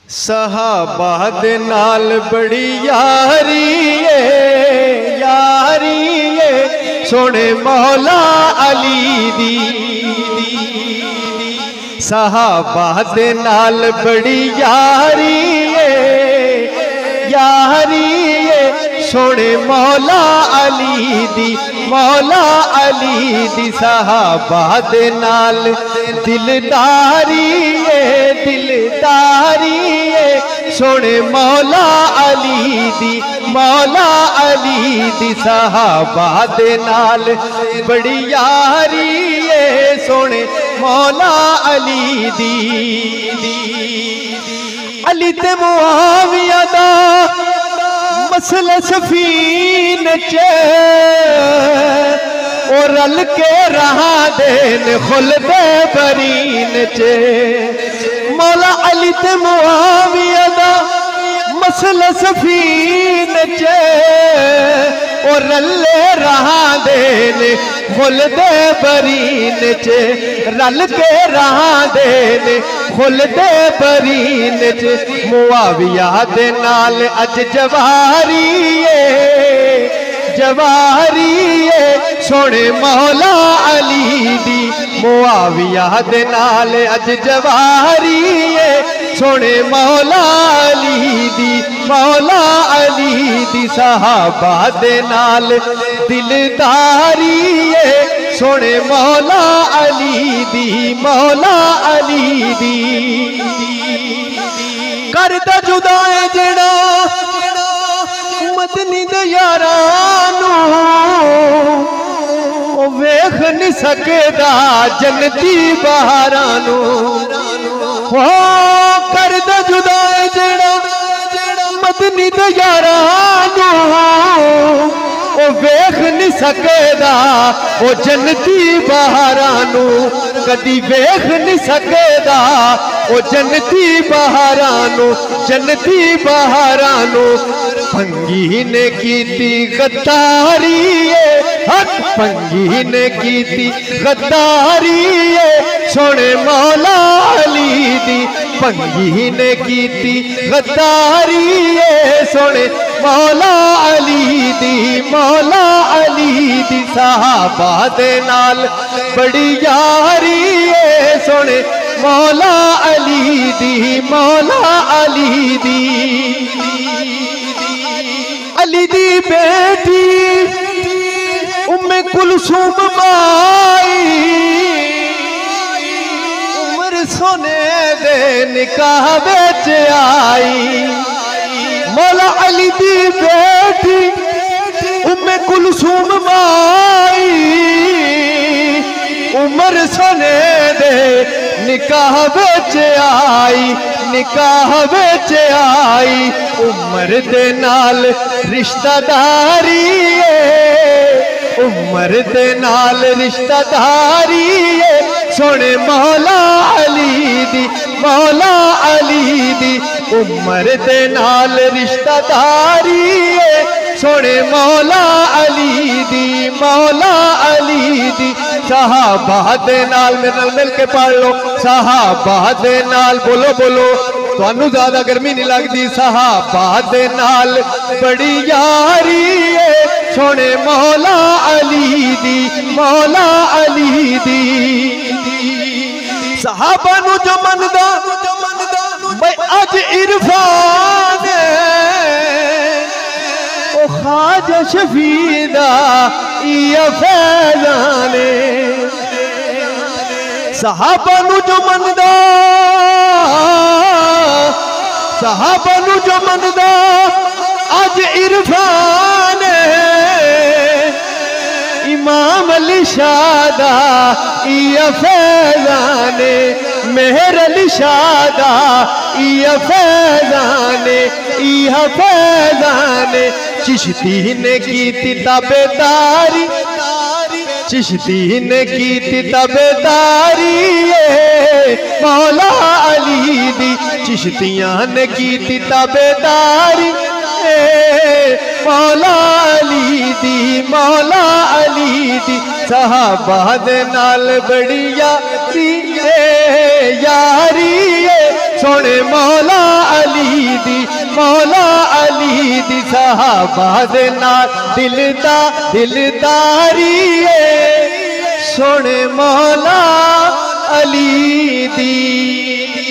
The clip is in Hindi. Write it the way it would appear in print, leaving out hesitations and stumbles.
सहाबा दे नाल बड़ी यारी सोने मौला अली दी। सहाबा दे नाल बड़ी यारी सोने मौला अली दी। सहाबा दे नाल दिलदारी सोने मौला अली दी। सहाबा दे नाल बड़ी यारी सोने मौला अली दी। अली ते मुआविया दा मसला सफीन च और रल के रहा देन खुलदे बरीन च। मौला अली ते मुआविया दा मसला सफीन च और रले रहा देन खुलदे बरीन च। रल के रहा देन खुलदे बरीन च। मुआविया दे नाल अज जवारी सोने मौला अली दी। मुआविया दे नाल अज जवारी सोने मौला अली दी। सहाबा दे नाल दिलदारी सोने मौला अली दी। करदा जुदाए जेड़ा मदनी दे यारां वेख नहीं सकेदा जन्नती बहारां नू। हो करदा जुदाए जेड़ा मदनी दे यारां वेख नहीं सकेदा ओ जन्नती बहारां नू। कदी वेख नहीं सकेदा ओ जन्नती बहारां नू। भंगी ने कीती गद्दारी भंगी ने कीती गद्दारी सोने मौला अली दी। भंगी ने कीती गद्दारी सोने मौला अली दी। सहाबा दे नाल बड़ी यारी सोने मौला अली दी। अली दी बेटी उम्मे कुलसूम माई उम्र सोने दे निकाह बेच आई। मौला अली दी बेटी उम्मे कुलसूम माई उम्र सोने दे निकाह बेच आई। उम्र दे नाल रिश्तेदारी उम्र दे नाल रिश्तेदारी सोने मौला अली दी। उम्र दे नाल रिश्तेदारी सोने मौला अली दी। सहाबा दे नाल मेरे नाल मिल के पढ़ लो। सहाबा दे नाल बोलो तुहानू ज्यादा गर्मी नहीं लगती। सहाबा दे नाल बड़ी यारी सोने मौला अली दी। सहाबा नू जो मनदा अज इरफान ओ ख्वाजा शफीदा या फैजाने। सहाबा नू जो मनदा अज इरफान इमाम अली शादा या फैजाने। मेहर अली शादा या फैजाने चिश्ती ने की ताबेदारी मौला अली दी। चिश्तियां ने की ताबेदारी मौला अली दी। सहाबा दे नाल बड़ी यारी सोने मौला अली दी मौला अली दी सहाबा दे नाल दिलदारी है सोने मौला अली दी।